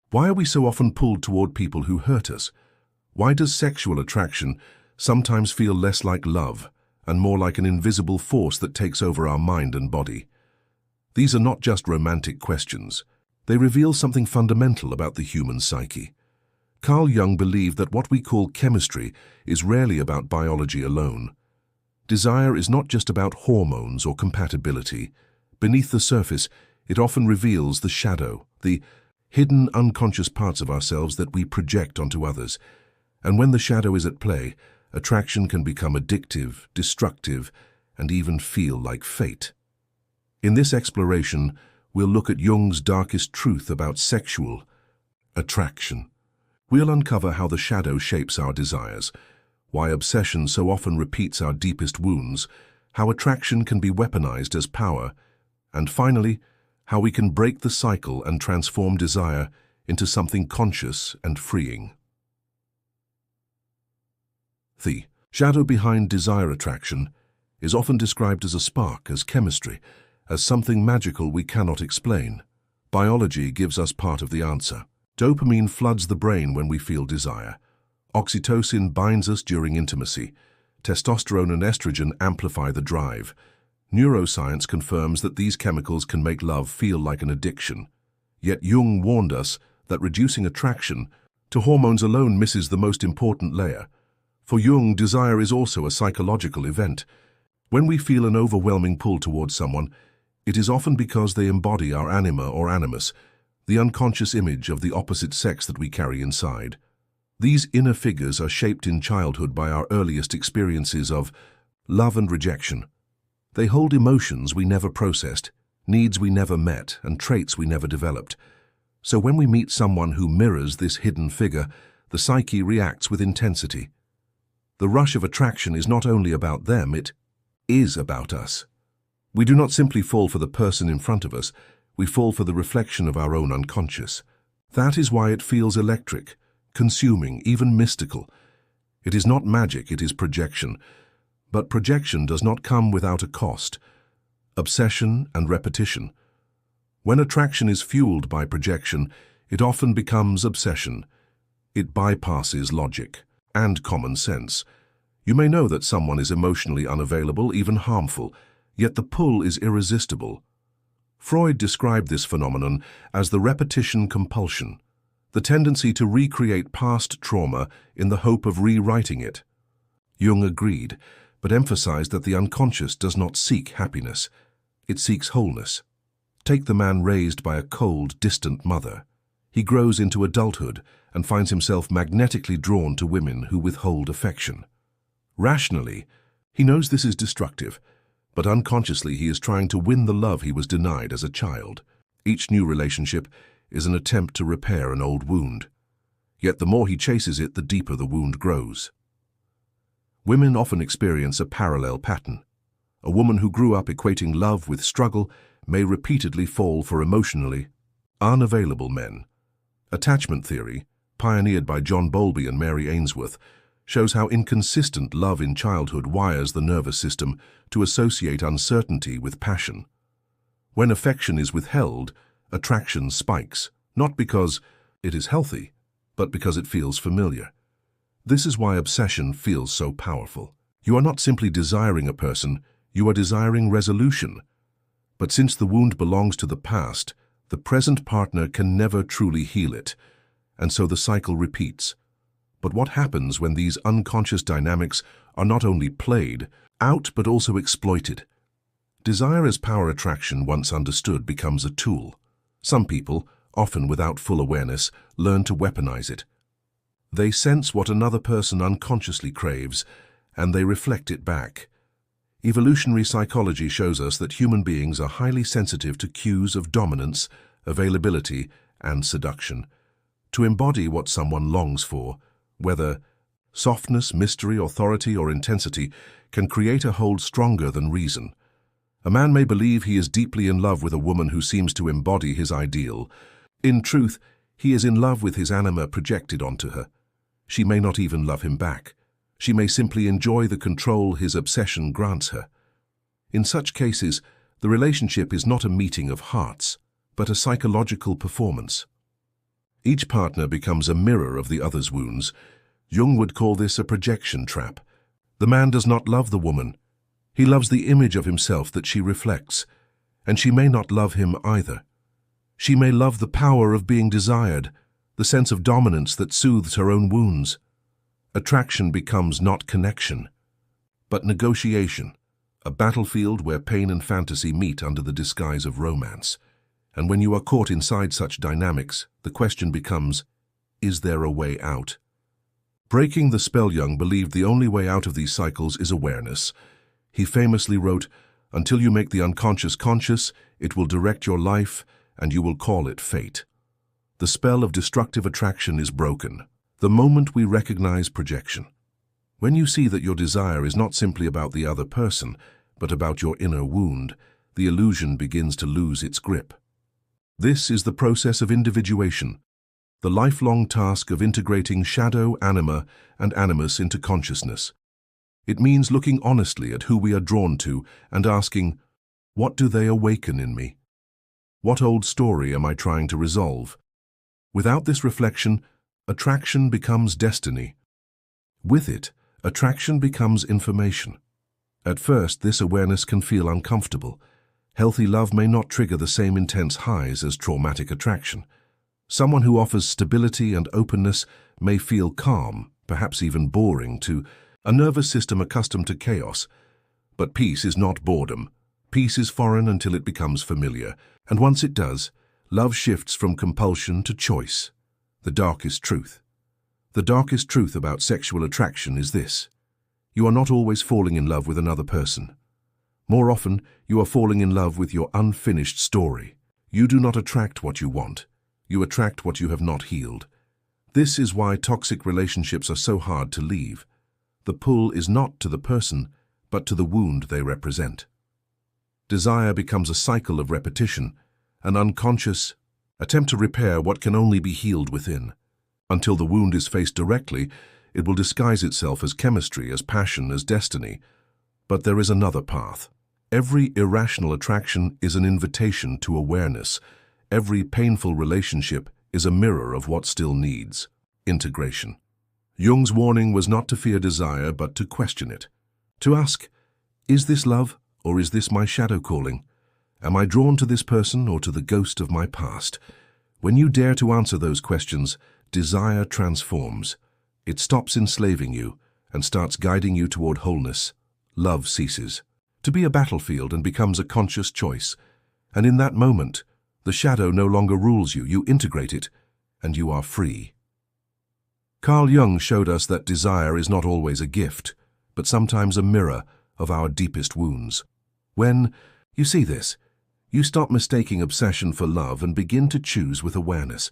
Why are we so often pulled toward people who hurt us? Why does sexual attraction sometimes feel less like love and more like an invisible force that takes over our mind and body? These are not just romantic questions. They reveal something fundamental about the human psyche. Carl Jung believed that what we call chemistry is rarely about biology alone. Desire is not just about hormones or compatibility. Beneath the surface, it often reveals the shadow, the hidden unconscious parts of ourselves that we project onto others. And when the shadow is at play, attraction can become addictive, destructive, and even feel like fate. In this exploration, we'll look at Jung's darkest truth about sexual attraction. We'll uncover how the shadow shapes our desires, why obsession so often repeats our deepest wounds, how attraction can be weaponized as power, and finally, how we can break the cycle and transform desire into something conscious and freeing. The shadow behind desire attraction is often described as a spark, as chemistry, as something magical we cannot explain. Biology gives us part of the answer. Dopamine floods the brain when we feel desire. Oxytocin binds us during intimacy. Testosterone and estrogen amplify the drive. Neuroscience confirms that these chemicals can make love feel like an addiction. Yet Jung warned us that reducing attraction to hormones alone misses the most important layer. For Jung, desire is also a psychological event. When we feel an overwhelming pull towards someone, it is often because they embody our anima or animus, the unconscious image of the opposite sex that we carry inside. These inner figures are shaped in childhood by our earliest experiences of love and rejection. They hold emotions we never processed, needs we never met, and traits we never developed. So when we meet someone who mirrors this hidden figure, the psyche reacts with intensity. The rush of attraction is not only about them, it is about us. We do not simply fall for the person in front of us, we fall for the reflection of our own unconscious. That is why it feels electric, consuming, even mystical. It is not magic, it is projection. But projection does not come without a cost. Obsession and repetition. When attraction is fueled by projection, it often becomes obsession. It bypasses logic and common sense. You may know that someone is emotionally unavailable, even harmful, yet the pull is irresistible. Freud described this phenomenon as the repetition compulsion, the tendency to recreate past trauma in the hope of rewriting it. Jung agreed, but emphasized that the unconscious does not seek happiness, it seeks wholeness. Take the man raised by a cold, distant mother. He grows into adulthood and finds himself magnetically drawn to women who withhold affection. Rationally, he knows this is destructive, but unconsciously he is trying to win the love he was denied as a child. Each new relationship is an attempt to repair an old wound. Yet the more he chases it, the deeper the wound grows. Women often experience a parallel pattern. A woman who grew up equating love with struggle may repeatedly fall for emotionally unavailable men. Attachment theory, pioneered by John Bowlby and Mary Ainsworth, shows how inconsistent love in childhood wires the nervous system to associate uncertainty with passion. When affection is withheld, attraction spikes, not because it is healthy, but because it feels familiar. This is why obsession feels so powerful. You are not simply desiring a person, you are desiring resolution. But since the wound belongs to the past, the present partner can never truly heal it, and so the cycle repeats. But what happens when these unconscious dynamics are not only played out but also exploited? Desire as power attraction, once understood, becomes a tool. Some people, often without full awareness, learn to weaponize it. They sense what another person unconsciously craves, and they reflect it back. Evolutionary psychology shows us that human beings are highly sensitive to cues of dominance, availability, and seduction. To embody what someone longs for, whether softness, mystery, authority, or intensity, can create a hold stronger than reason. A man may believe he is deeply in love with a woman who seems to embody his ideal. In truth, he is in love with his anima projected onto her. She may not even love him back. She may simply enjoy the control his obsession grants her. In such cases, the relationship is not a meeting of hearts, but a psychological performance. Each partner becomes a mirror of the other's wounds. Jung would call this a projection trap. The man does not love the woman. He loves the image of himself that she reflects, and she may not love him either. She may love the power of being desired, the sense of dominance that soothes her own wounds. Attraction becomes not connection, but negotiation, a battlefield where pain and fantasy meet under the disguise of romance. And when you are caught inside such dynamics, the question becomes, is there a way out? Breaking the spell, Jung believed the only way out of these cycles is awareness. He famously wrote, "Until you make the unconscious conscious, it will direct your life, and you will call it fate." The spell of destructive attraction is broken the moment we recognize projection. When you see that your desire is not simply about the other person, but about your inner wound, the illusion begins to lose its grip. This is the process of individuation, the lifelong task of integrating shadow, anima, and animus into consciousness. It means looking honestly at who we are drawn to and asking, what do they awaken in me? What old story am I trying to resolve? Without this reflection, attraction becomes destiny. With it, attraction becomes information. At first, this awareness can feel uncomfortable. Healthy love may not trigger the same intense highs as traumatic attraction. Someone who offers stability and openness may feel calm, perhaps even boring, to a nervous system accustomed to chaos. But peace is not boredom. Peace is foreign until it becomes familiar, and once it does, love shifts from compulsion to choice. The darkest truth. The darkest truth about sexual attraction is this: you are not always falling in love with another person. More often, you are falling in love with your unfinished story. You do not attract what you want. You attract what you have not healed. This is why toxic relationships are so hard to leave. The pull is not to the person, but to the wound they represent. Desire becomes a cycle of repetition, an unconscious attempt to repair what can only be healed within. Until the wound is faced directly, it will disguise itself as chemistry, as passion, as destiny. But there is another path. Every irrational attraction is an invitation to awareness. Every painful relationship is a mirror of what still needs integration. Jung's warning was not to fear desire, but to question it. To ask, is this love, or is this my shadow calling? Am I drawn to this person or to the ghost of my past? When you dare to answer those questions, desire transforms. It stops enslaving you and starts guiding you toward wholeness. Love ceases to be a battlefield and becomes a conscious choice. And in that moment, the shadow no longer rules you. You integrate it, and you are free. Carl Jung showed us that desire is not always a gift, but sometimes a mirror of our deepest wounds. When you see this, you stop mistaking obsession for love and begin to choose with awareness.